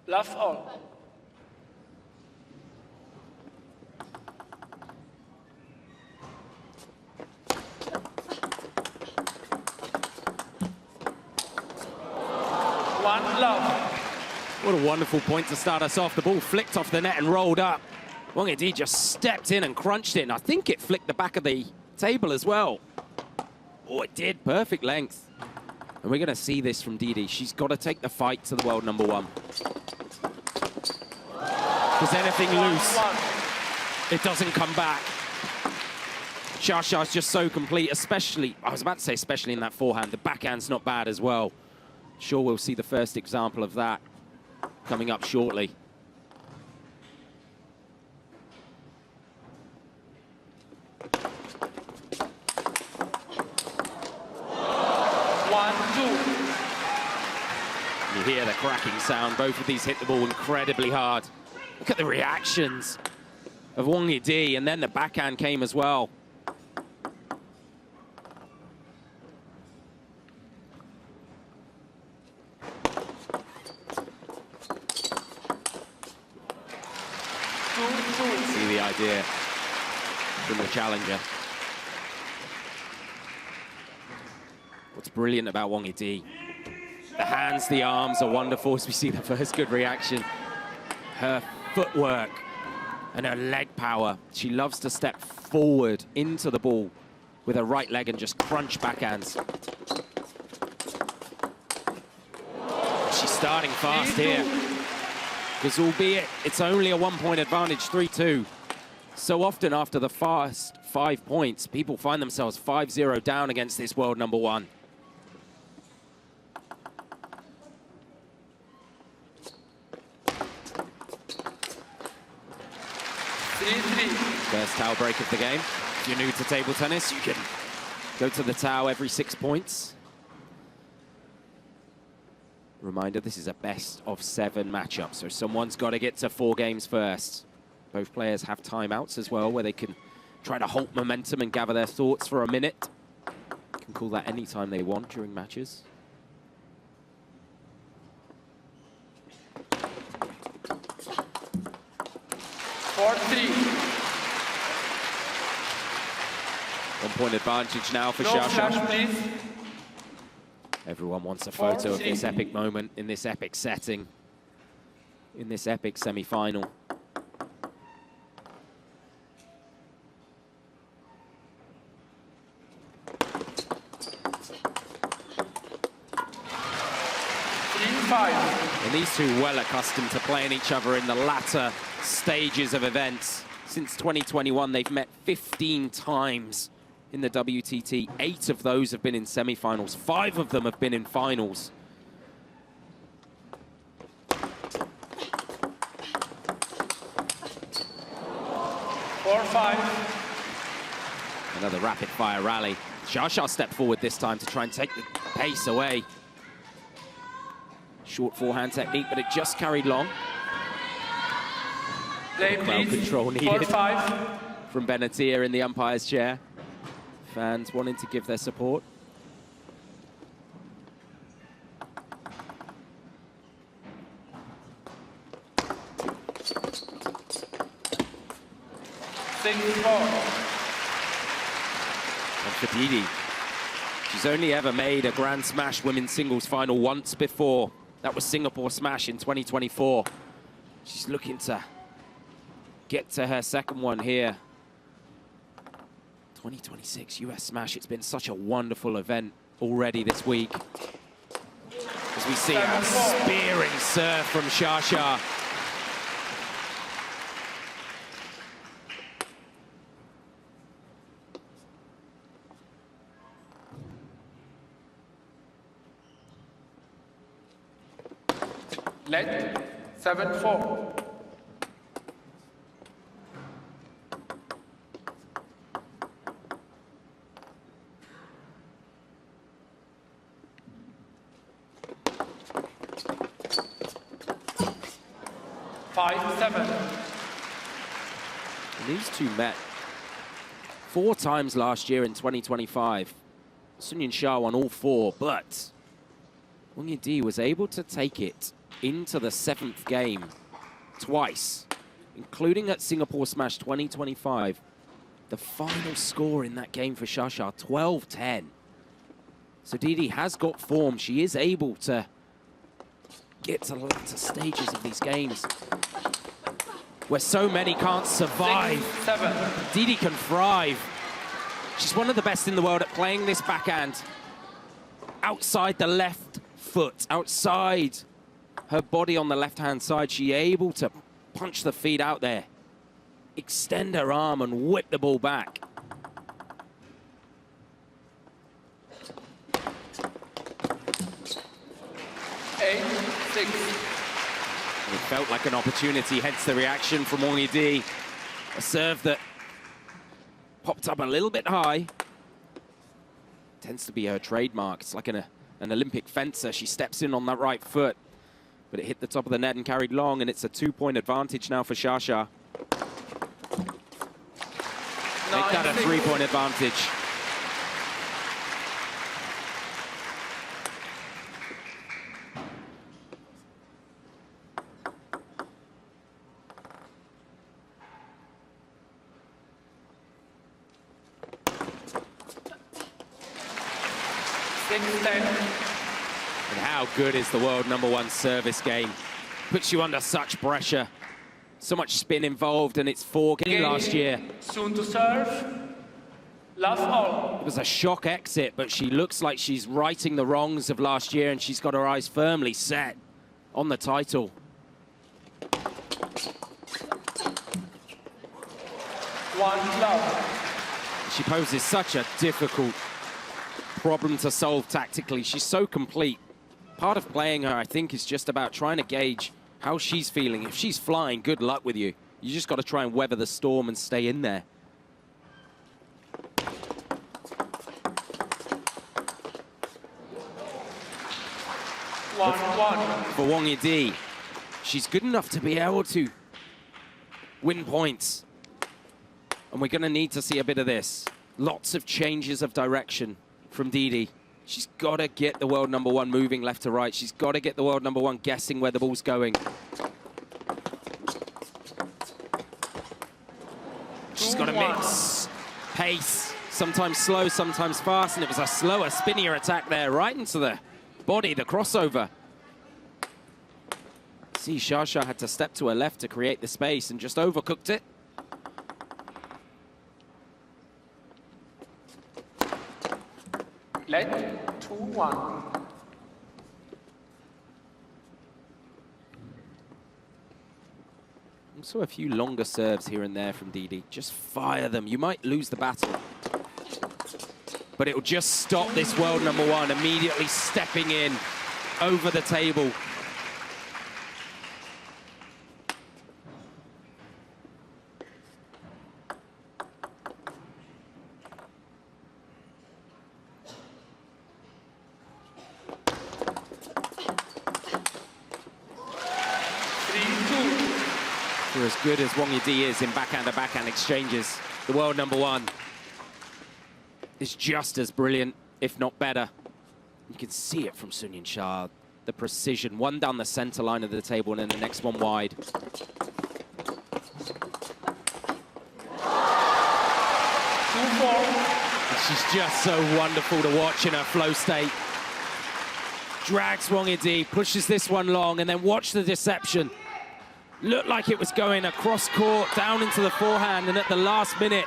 Last all. One love. What a wonderful point to start us off. The ball flicked off the net and rolled up. Wang Yidi just stepped in and crunched it, and I think it flicked the back of the table as well. Oh, it did. Perfect length. And we're going to see this from Yidi. She's got to take the fight to the world #1. Because anything loose, it doesn't come back. Xiaoxia's just so complete, especially, I was about to say especially in that forehand. The backhand's not bad as well. Sure, we'll see the first example of that coming up shortly. You hear the cracking sound. Both of these hit the ball incredibly hard. Look at the reactions of Wang Yidi, and then the backhand came as well. See the idea from the challenger. What's brilliant about Wang Yidi, the hands, the arms are wonderful as we see the first good reaction. Her footwork and her leg power. She loves to step forward into the ball with her right leg and just crunch backhands. She's starting fast here. Because albeit it's only a 1-point advantage, 3-2. So often after the first 5 points, people find themselves 5-0 down against this world #1. First towel break of the game. If you're new to table tennis, you can go to the towel every 6 points. Reminder, this is a best-of-7 matchup, so someone's got to get to 4 games first. Both players have timeouts as well, where they can try to halt momentum and gather their thoughts for a minute. Can call that any time they want during matches. One-point advantage now for Xiaoxia. Everyone wants a photo of this epic moment in this epic setting, in this epic semi-final. And these two well accustomed to playing each other in the latter stages of events. Since 2021, they've met 15 times in the WTT. 8 of those have been in semi-finals. 5 of them have been in finals. Another rapid-fire rally. Xiaoxia stepped forward this time to try and take the pace away. Short forehand technique, but it just carried long. Crowd control needed from Benatia in the umpire's chair. Fans wanting to give their support. And for Yidi, she's only ever made a Grand Smash women's singles final once before. That was Singapore Smash in 2024. She's looking to get to her second one here. 2026 US Smash. It's been such a wonderful event already this week. As we see a spearing serve from Xiaoxia. Let 7-4. These two met 4 times last year in 2025. Sun Yingsha won all 4, but Wang Yidi was able to take it into the 7th game twice, including at Singapore Smash 2025. The final score in that game for Xia, 12-10. So Yidi has got form. She is able to get to the latter stages of these games where so many can't survive. 6-7. Yidi can thrive. She's one of the best in the world at playing this backhand outside the left foot, outside her body on the left-hand side. She's able to punch the feet out there, extend her arm and whip the ball back. It felt like an opportunity, hence the reaction from Wang Yidi. A serve that popped up a little bit high. Tends to be her trademark. It's like an Olympic fencer. She steps in on that right foot, but it hit the top of the net and carried long, and it's a 2-point advantage now for Xia. Make that a 3-point advantage. And how good is the world #1 service game? Puts you under such pressure. So much spin involved, and it's 4 games last year. Soon to serve. Last all. It was a shock exit, but she looks like she's righting the wrongs of last year, and she's got her eyes firmly set on the title. One love. She poses such a difficult problem to solve tactically. She's so complete. Part of playing her, I think, is just about trying to gauge how she's feeling. If she's flying, good luck with you. You just got to try and weather the storm and stay in there. For Wang Yidi, she's good enough to be able to win points. And we're going to need to see a bit of this. Lots of changes of direction from Yidi. She's got to get the world #1 moving left to right. She's got to get the world #1 guessing where the ball's going. She's got to mix pace, sometimes slow, sometimes fast, and it was a slower, spinnier attack there, right into the body, the crossover. See, Xia had to step to her left to create the space and just overcooked it. Let 2-1. Also a few longer serves here and there from Yidi. Just fire them. You might lose the battle, but it will just stop this world #1 immediately stepping in over the table. For as good as Wang Yidi is in backhand-to-backhand exchanges, the world #1 is just as brilliant, if not better. You can see it from Yingsha, the precision. One down the center line of the table and then the next one wide. And she's just so wonderful to watch in her flow state. Drags Wang Yidi, pushes this one long, and then watch the deception. Looked like it was going across court, down into the forehand, and at the last minute,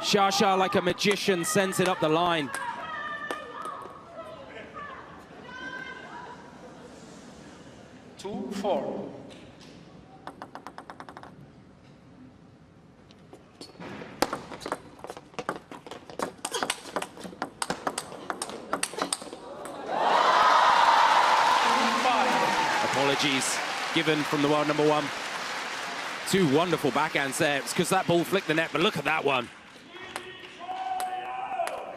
Xia, like a magician, sends it up the line. Two, 4. Apologies given from the world #1. Two wonderful backhands there. It's because that ball flicked the net, but look at that one.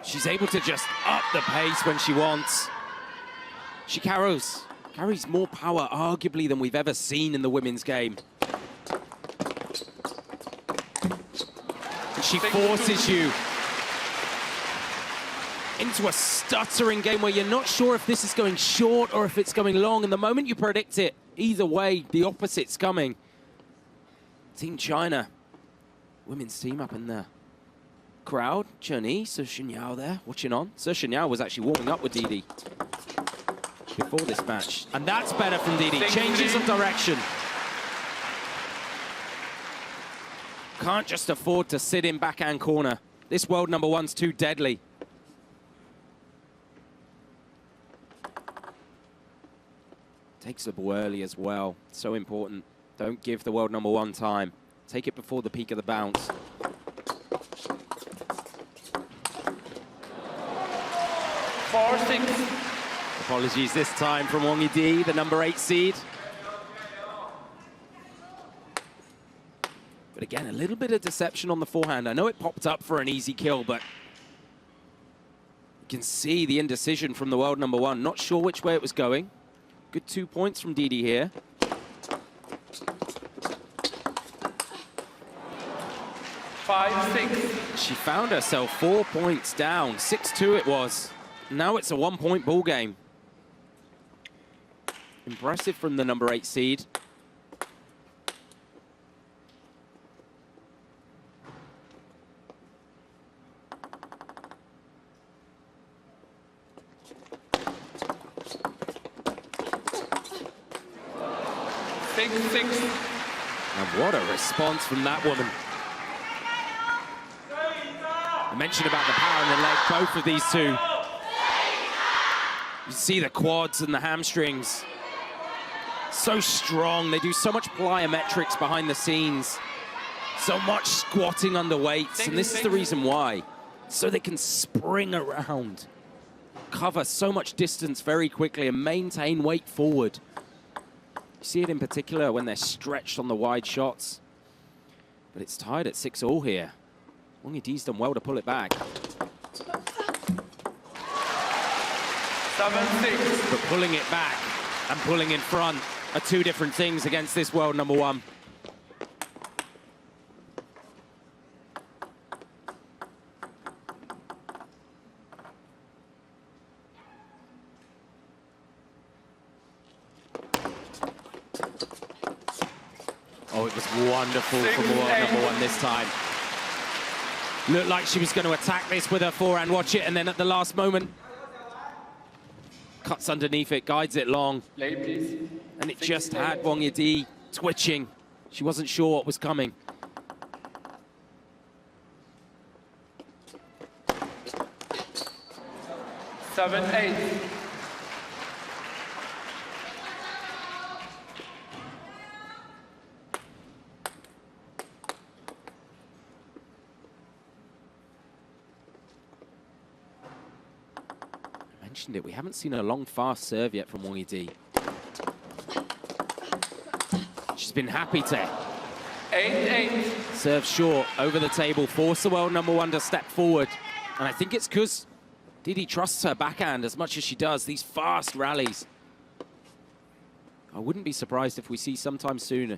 She's able to just up the pace when she wants. She carries more power, arguably, than we've ever seen in the women's game. And she forces you into a stuttering game where you're not sure if this is going short or if it's going long. And the moment you predict it, Either way, the opposite's coming. Team China, women's team up in the crowd. Chun-Yi, So Shin-Yao there, watching on. So Shin-Yao was actually warming up with Yidi before this match. And that's better from Yidi. Changes of direction. Can't just afford to sit in backhand corner. This world number one's too deadly. Takes the ball early as well. So important. Don't give the world number one time. Take it before the peak of the bounce. Four, six. Apologies this time from Wang Yidi, the number 8 seed. But again, a little bit of deception on the forehand. I know it popped up for an easy kill, but you can see the indecision from the world number one. Not sure which way it was going. Good 2 points from Yidi here. Five, six. She found herself 4 points down. 6-2 it was. Now it's a 1-point ball game. Impressive from the number 8 seed. Six. And what a response from that woman. I mentioned about the power in the leg, both of these two. You see the quads and the hamstrings. So strong, they do so much plyometrics behind the scenes. So much squatting under weights, and this is the reason why. So they can spring around, cover so much distance very quickly and maintain weight forward. You see it in particular when they're stretched on the wide shots. But it's tied at 6-all here. Wang Yidi's done well to pull it back. 7-6. But pulling it back and pulling in front are two different things against this world number one. Oh, it was wonderful from the world number one this time. Looked like she was going to attack this with her forehand, watch it, and then at the last moment, cuts underneath it, guides it long. Lay, please. And it just had Wang Yidi twitching. She wasn't sure what was coming. Seven, eight. It. We haven't seen a long, fast serve yet from Wang Yidi. She's been happy to 8-8. serve short over the table, force the world number one to step forward. And I think it's because Yidi trusts her backhand as much as she does. These fast rallies. I wouldn't be surprised if we see sometime soon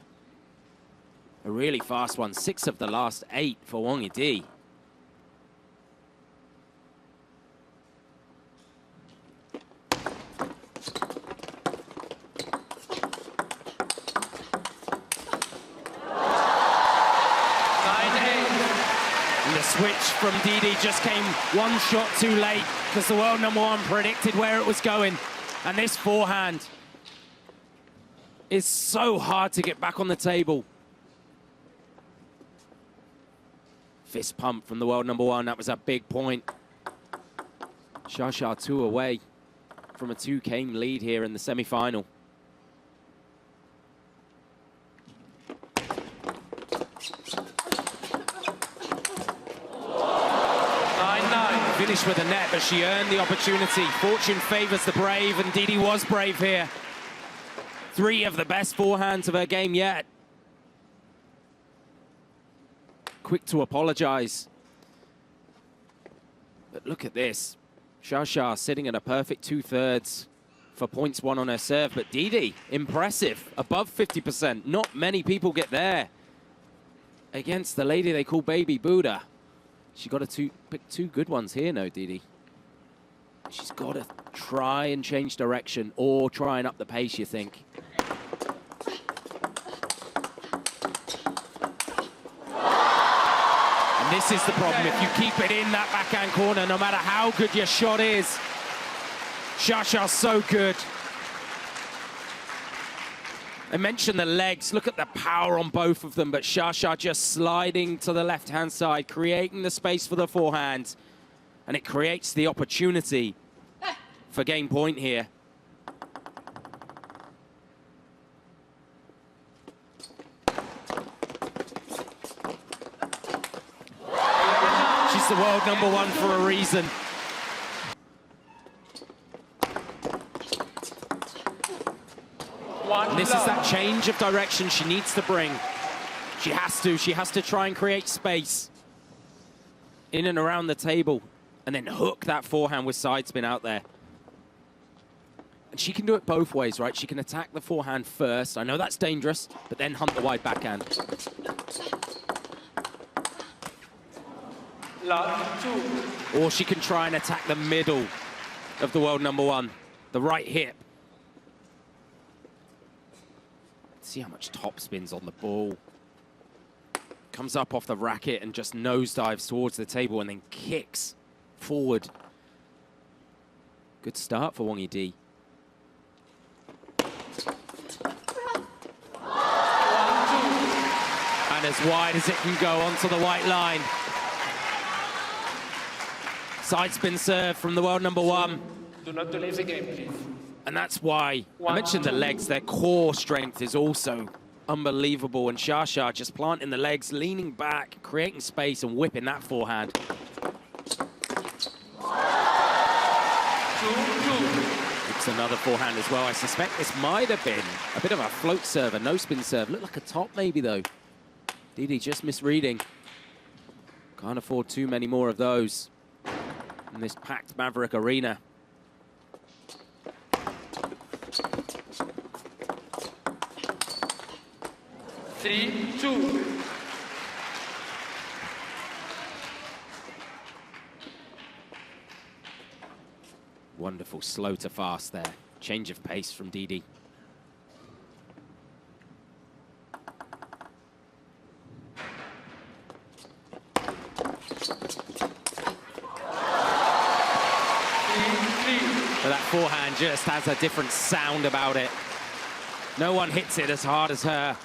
a really fast one. 6 of the last 8 for Wang Yidi. Switch from Yidi just came one shot too late because the world number one predicted where it was going. And this forehand is so hard to get back on the table. Fist pump from the world number one. That was a big point. Xia 2 away from a 2-game lead here in the semi-final. Finished with a net, but she earned the opportunity. Fortune favors the brave, and Yidi was brave here. 3 of the best forehands of her game yet. Quick to apologize. But look at this. Xia sitting at a perfect 2/3 for points won on her serve. But Yidi, impressive, above 50%. Not many people get there against the lady they call Baby Buddha. She got to pick 2 good ones here, no, Yidi. She's got to try and change direction or try and up the pace, you think. this is the problem. If you keep it in that backhand corner, no matter how good your shot is, Xia so good. I mentioned the legs. Look at the power on both of them, but Xia just sliding to the left-hand side, creating the space for the forehand, and it creates the opportunity for game point here. She's the world #1 for a reason. And this is that change of direction she needs to bring. She has to try and create space in and around the table and then hook that forehand with side spin out there. And she can do it both ways, right? She can attack the forehand first. I know that's dangerous, but then hunt the wide backhand. Or she can try and attack the middle of the world #1, the right hip. See how much top spins on the ball. Comes up off the racket and just nosedives towards the table and then kicks forward. Good start for Wang Yidi. And as wide as it can go onto the white line. Side spin serve from the world #1. Do not delay the game, please. And that's why I mentioned the legs. Their core strength is also unbelievable. And Xia just planting the legs, leaning back, creating space and whipping that forehand. 2-2. It's another forehand as well. I suspect this might have been a bit of a float serve, a no-spin serve. Looked like a top maybe though. Yidi just misreading. Can't afford too many more of those in this packed Maverick arena. Three, 2. Wonderful slow to fast there. Change of pace from Yidi. But that forehand just has a different sound about it. No one hits it as hard as her.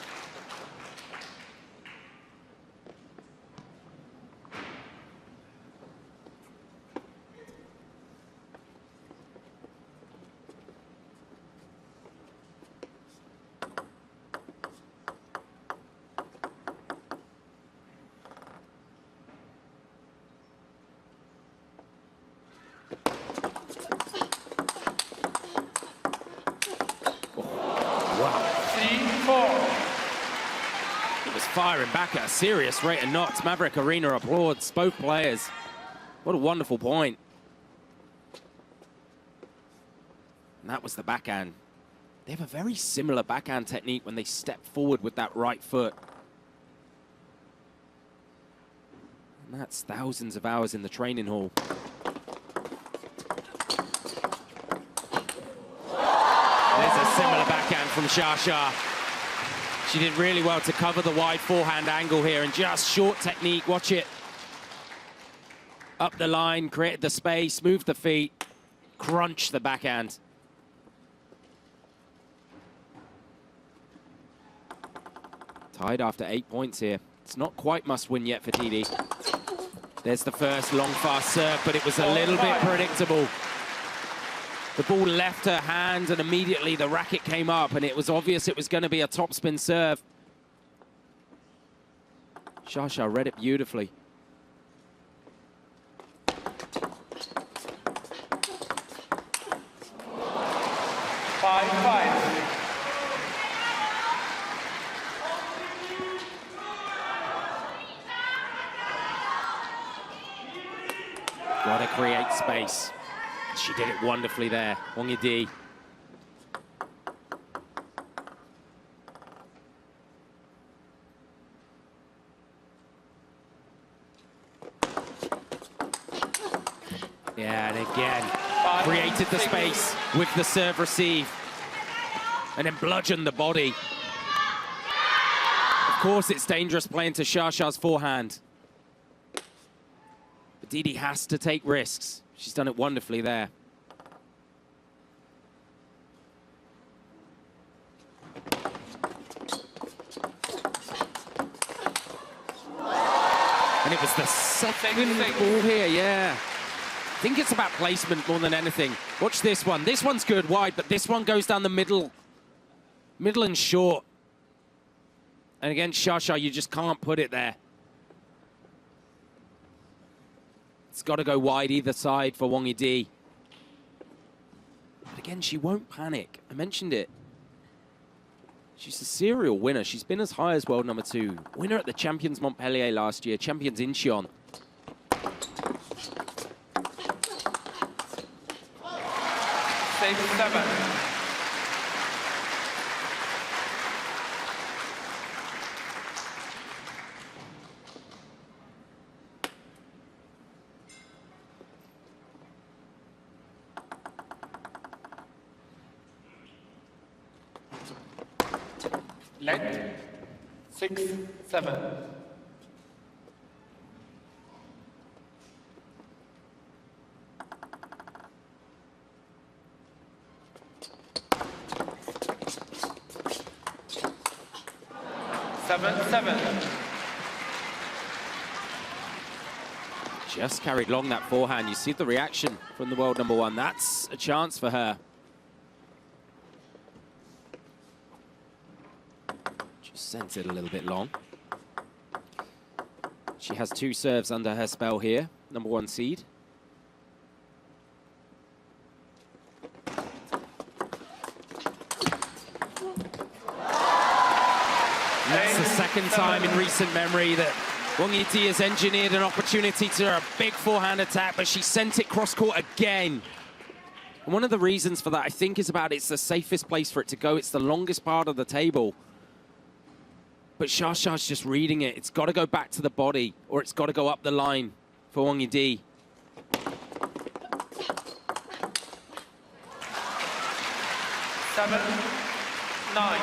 It was firing back at a serious rate of knots. Maverick Arena applauds both players. What a wonderful point. And that was the backhand. They have a very similar backhand technique when they step forward with that right foot. And that's thousands of hours in the training hall. There's a similar backhand from Xia. She did really well to cover the wide forehand angle here and just short technique, watch it. Up the line, created the space, moved the feet, crunch the backhand. Tied after 8 points here. It's not quite must win yet for Yidi. There's the first long fast serve, but it was a little bit predictable. The ball left her hand and immediately the racket came up and it was obvious it was going to be a topspin serve. Xia read it beautifully. Gotta create space. She did it wonderfully there, Wang Yidi. Yeah, and again, created the space with the serve receive. And then bludgeoned the body. Of course, it's dangerous playing to Xia's forehand. Yidi has to take risks. She's done it wonderfully there. And it was the second ball here, yeah. I think it's about placement more than anything. Watch this one. This one's good wide, but this one goes down the middle. Middle and short. And against Xia, you just can't put it there. It's got to go wide either side for Wang Yidi. But again, she won't panic. I mentioned it. She's a serial winner. She's been as high as world number 2. Winner at the Champions Montpellier last year. Champions Incheon. Save 7. Let 6, 7. Seven. Just carried long that forehand. You see the reaction from the world number 1. That's a chance for her. Just sent it a little bit long. She has 2 serves under her spell here. Number 1 seed. That's the second time in recent memory that Wang Yidi has engineered an opportunity to a big forehand attack, but she sent it cross-court again. And one of the reasons for that, I think, is about it's the safest place for it to go. It's the longest part of the table. But Xia's just reading it. It's got to go back to the body, or it's got to go up the line for Wang Yidi. Seven, 9.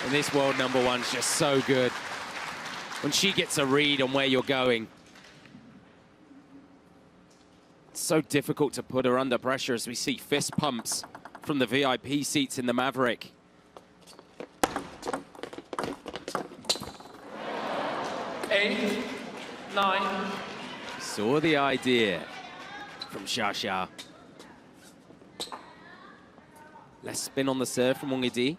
And this world number 1's just so good. When she gets a read on where you're going, it's so difficult to put her under pressure as we see fist pumps from the VIP seats in the Maverick. Eight, 9. Saw the idea from Xia. Less spin on the serve from Wang Yidi.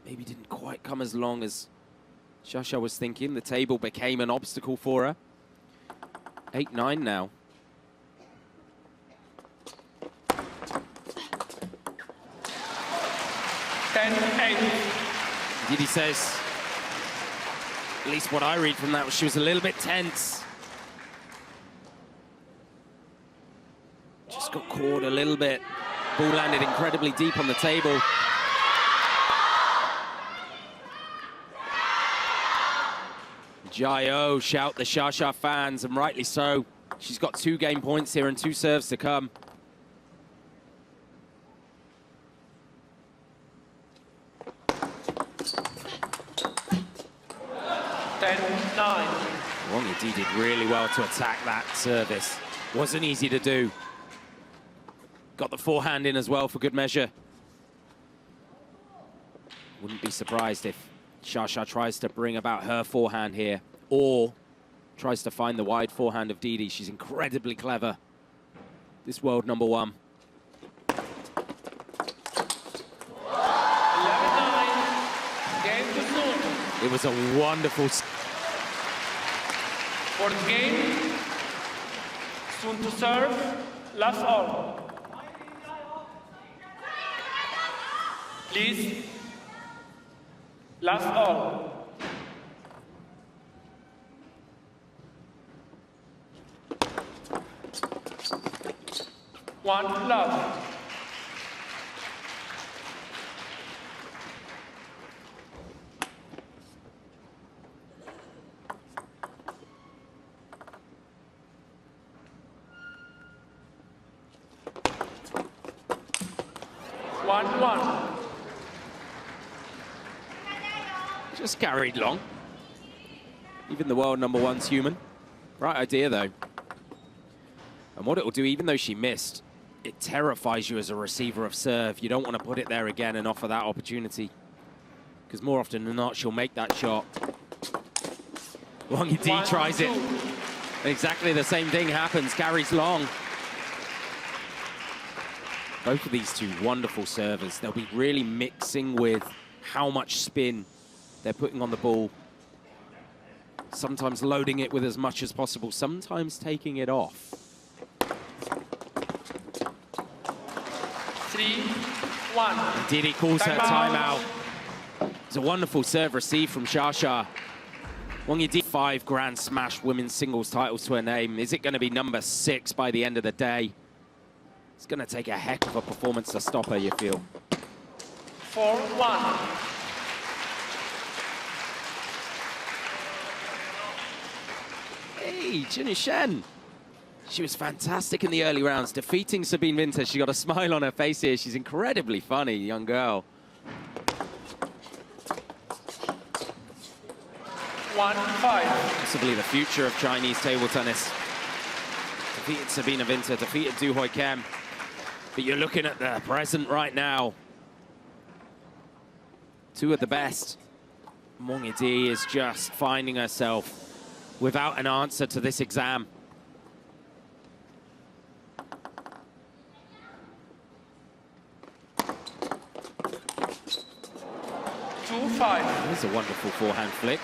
Maybe didn't quite come as long as Xia was thinking. The table became an obstacle for her. 8-9 now. Yidi says, at least what I read from that was she was a little bit tense. Just got caught a little bit. Ball landed incredibly deep on the table. Jai-O shout the Xia fans, and rightly so. She's got 2 game points here and 2 serves to come. Wang Yidi did really well to attack that service. Wasn't easy to do. Got the forehand in as well for good measure. Wouldn't be surprised if Xia tries to bring about her forehand here, or tries to find the wide forehand of Yidi. She's incredibly clever, this world number 1. 11-9. Game to soon. It was a wonderful... Fourth game. Soon to serve. Last all. Please. Last all. One love. One. Just carried long. Even the world #1's human. Right idea, though. And what it will do, even though she missed, it terrifies you as a receiver of serve. You don't want to put it there again and offer that opportunity. Because more often than not, she'll make that shot. Wang Yidi tries it. Exactly the same thing happens. Carries long. Both of these two wonderful servers. They'll be really mixing with how much spin they're putting on the ball. Sometimes loading it with as much as possible, sometimes taking it off. 3-1. Yidi calls her timeout. It's a wonderful serve received from Xia. Wang Yidi, 5 Grand Smash women's singles titles to her name. Is it going to be #6 by the end of the day? It's going to take a heck of a performance to stop her, you feel. 4-1. Hey, Jin Shen. She was fantastic in the early rounds, defeating Sabine Winter. She got a smile on her face here. She's incredibly funny, young girl. 1-5. Possibly the future of Chinese table tennis. Defeated Sabine Winter, defeated Du Hoi Kem. But you're looking at the present right now. 2 of the best. Wang Yidi is just finding herself without an answer to this exam. There's a wonderful forehand flick.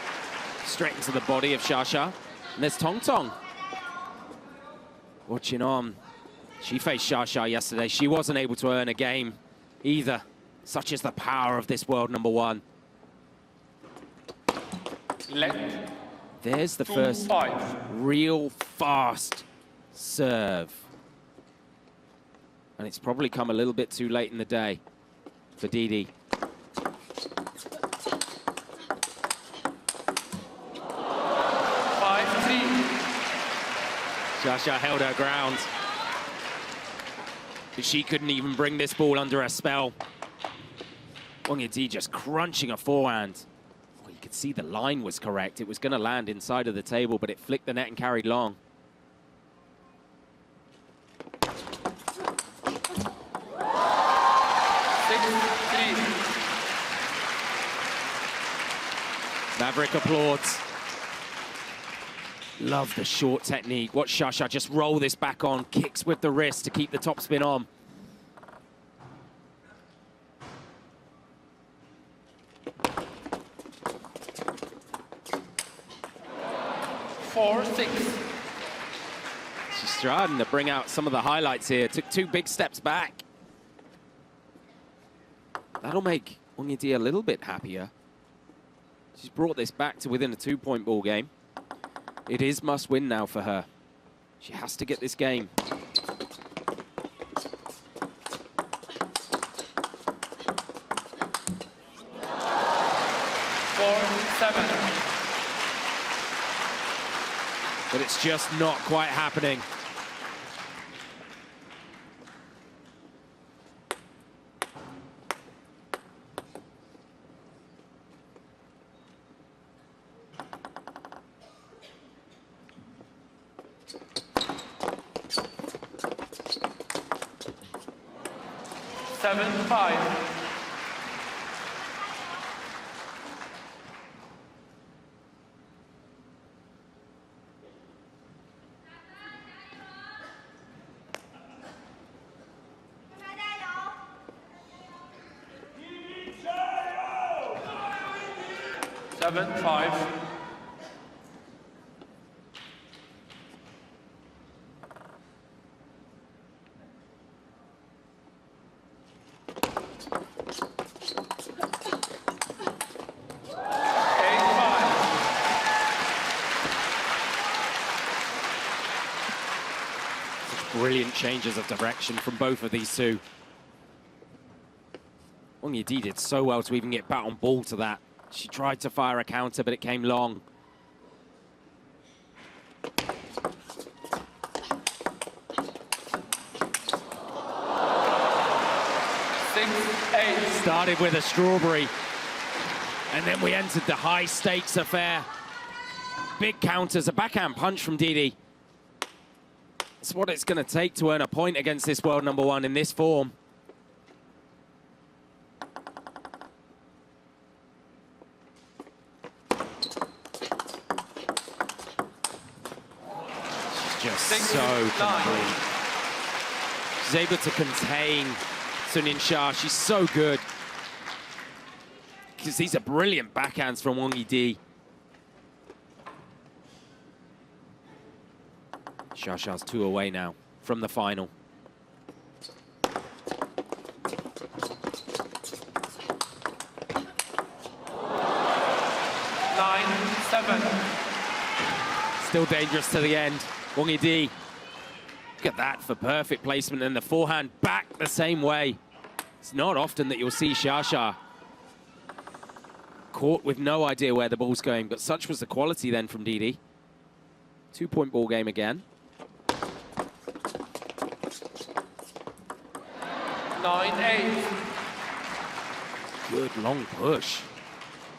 Straight into the body of Xia. And there's Tong Tong. Watching on. She faced Xia yesterday. She wasn't able to earn a game either. Such is the power of this world #1. There's the first real fast serve. And it's probably come a little bit too late in the day for Yidi. Xia held her ground. But she couldn't even bring this ball under her spell. Wang Yidi just crunching a forehand. Well, you could see the line was correct. It was going to land inside of the table, but it flicked the net and carried long. Maverick applauds. Love the short technique. Watch Xia just roll this back on, kicks with the wrist to keep the topspin on. She's starting to bring out some of the highlights here. Took 2 big steps back. That'll make Wang Yidi a little bit happier. She's brought this back to within a 2-point ball game. It is must win now for her. She has to get this game. But it's just not quite happening. Brilliant changes of direction from both of these two. Wang Yidi did so well to even get back on ball to that. She tried to fire a counter, but it came long. Started with a strawberry, and then we entered the high-stakes affair. big counters, a backhand punch from Yidi. It's what it's going to take to earn a point against this world number one in this form. Just so complete. She's able to contain Yingsha. She's so good. Because these are brilliant backhands from Wang Yidi. Xiaoxia's 2 away now from the final. Nine, 7. Still dangerous to the end. Wang Yidi. Look at that for perfect placement, and the forehand back the same way. It's not often that you'll see Xiaoxia caught with no idea where the ball's going, but such was the quality then from Yidi. 2-point ball game again. 9-8. Good long push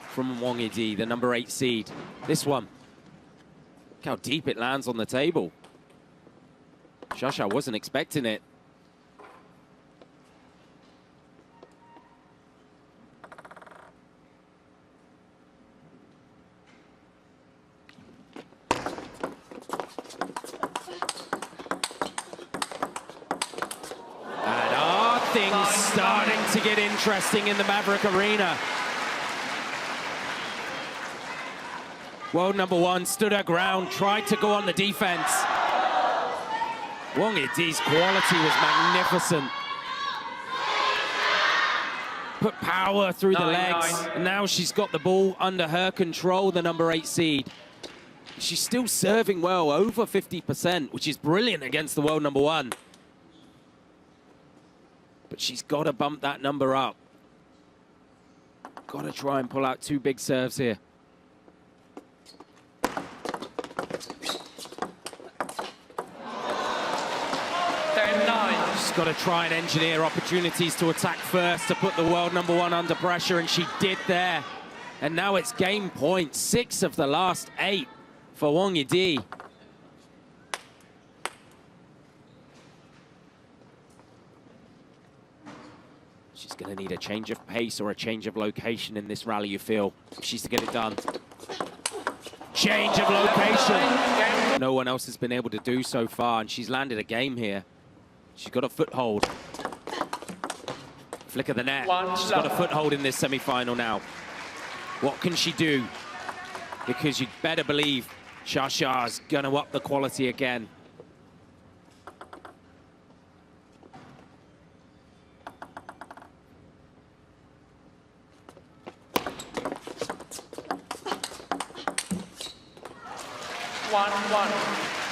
from Wang Yidi, the number 8 seed. This one. Look how deep it lands on the table. Xiaoxia wasn't expecting it. Things starting to get interesting in the Maverick Arena. World number one stood her ground, tried to go on the defense. Wang Yidi's quality was magnificent. Put power through the legs, and now she's got the ball under her control, the number 8 seed. She's still serving well, over 50%, which is brilliant against the world number one. But she's got to bump that number up. Got to try and pull out 2 big serves here. She's got to try and engineer opportunities to attack first to put the world number one under pressure, and she did there. And now it's game point, 6 of the last 8 for Wang Yidi. She's going to need a change of pace or a change of location in this rally, you feel, if she's to get it done. Change of location. No one else has been able to do so far, and she's landed a game here. She's got a foothold. Flick of the net. She's got a foothold in this semi-final now. What can she do? Because you'd better believe Xiaoxia's going to up the quality again.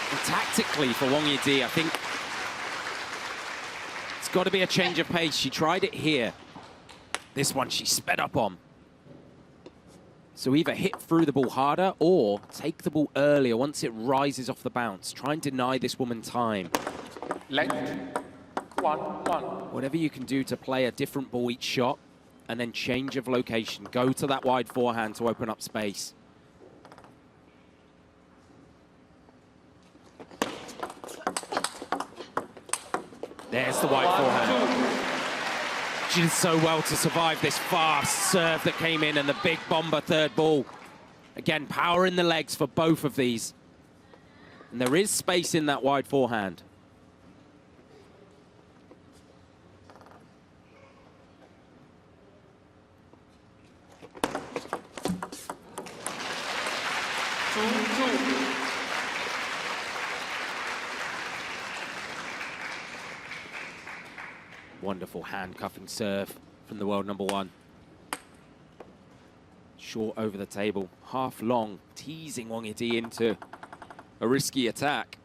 And tactically for Wang Yidi, I think it's got to be a change of pace. She tried it here. This one she sped up on. So either hit through the ball harder or take the ball earlier once it rises off the bounce. Try and deny this woman time. Length. 1-1. Whatever you can do to play a different ball each shot, and then change of location. Go to that wide forehand to open up space. There's the wide forehand. She did so well to survive this fast serve that came in and the big bomber third ball. Again, power in the legs for both of these. And there is space in that wide forehand. Wonderful handcuffing serve from the world number one. Short over the table, half long, teasing Wang Yidi into a risky attack.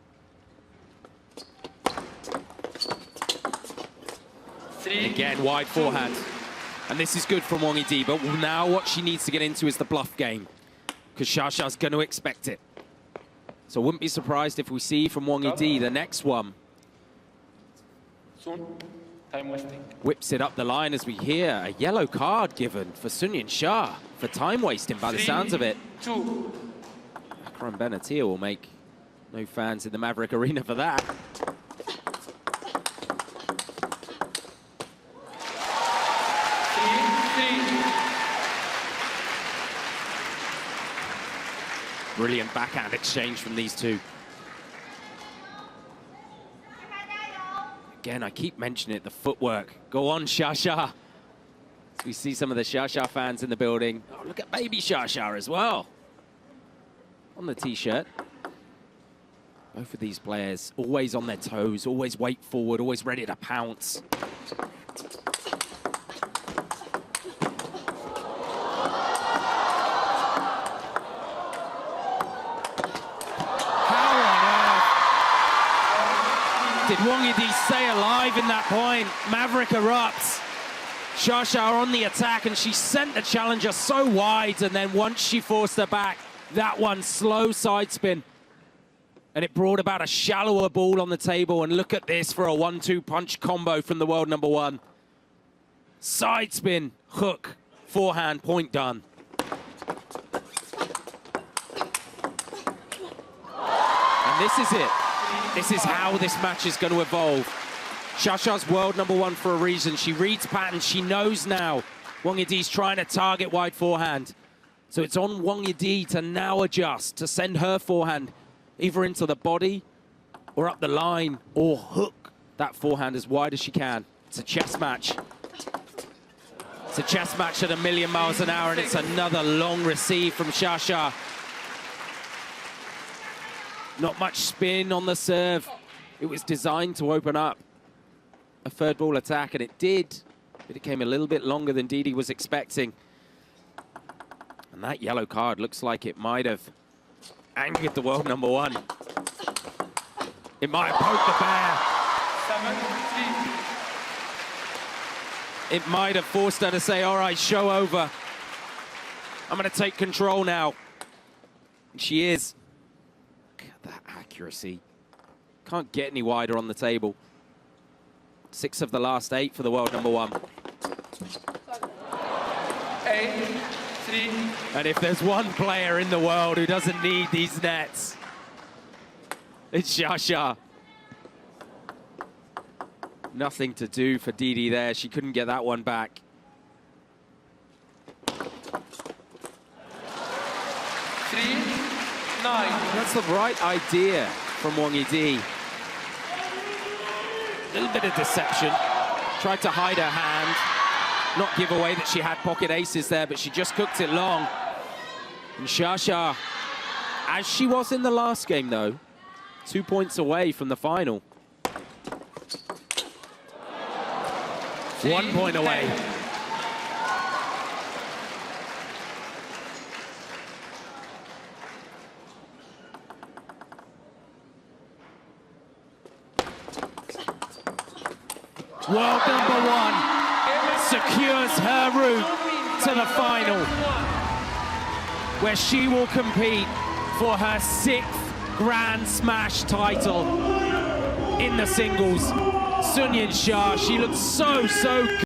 Again, wide forehand. And this is good from Wang Yidi, but now what she needs to get into is the bluff game, because Xiaoxia's going to expect it. So I wouldn't be surprised if we see from Wang Yidi the next one. Time wasting. Whips it up the line as we hear a yellow card given for Yingsha for time wasting by the sounds of it. 2. Akram Benatia will make no fans in the Maverick Arena for that. Brilliant backhand exchange from these two. Again, I keep mentioning it, the footwork. Go on, Shasha. We see some of the Shasha fans in the building. Oh, look at baby Shasha as well. On the t-shirt. Both of these players always on their toes, always weight forward, always ready to pounce. Did Wang Yidi stay alive in that point? Maverick erupts. Shasha on the attack, and she sent the challenger so wide, and then once she forced her back, that one slow side spin. And it brought about a shallower ball on the table, and look at this for a 1-2 punch combo from the world number one. Side spin, hook, forehand, point done. And this is it. This is how this match is going to evolve. Shasha's world number one for a reason. She reads patterns. She knows now Wang Yidi's trying to target wide forehand. So it's on Wang Yidi to now adjust, to send her forehand either into the body or up the line, or hook that forehand as wide as she can. It's a chess match. It's a chess match at 1,000,000 miles an hour, and it's another long receive from Shasha. Not much spin on the serve. It was designed to open up a third ball attack, and it did. But it came a little bit longer than Yidi was expecting. And that yellow card looks like it might have angered the world number one. It might have poked the bear. It might have forced her to say, all right, show over. I'm going to take control now. And she is. That accuracy. Can't get any wider on the table. 6 of the last 8 for the world number one. 8-3. And if there's one player in the world who doesn't need these nets, it's Shasha. Nothing to do for Yidi there. She couldn't get that one back. That's the right idea from Wang Yidi. A little bit of deception. Tried to hide her hand. Not give away that she had pocket aces there, but she just cooked it long. And Shasha, as she was in the last game though, 2 points away from the final. 1 point away. World number one secures her route to the final, where she will compete for her 6th Grand Smash title in the singles. Sun Yingsha, she looks so good.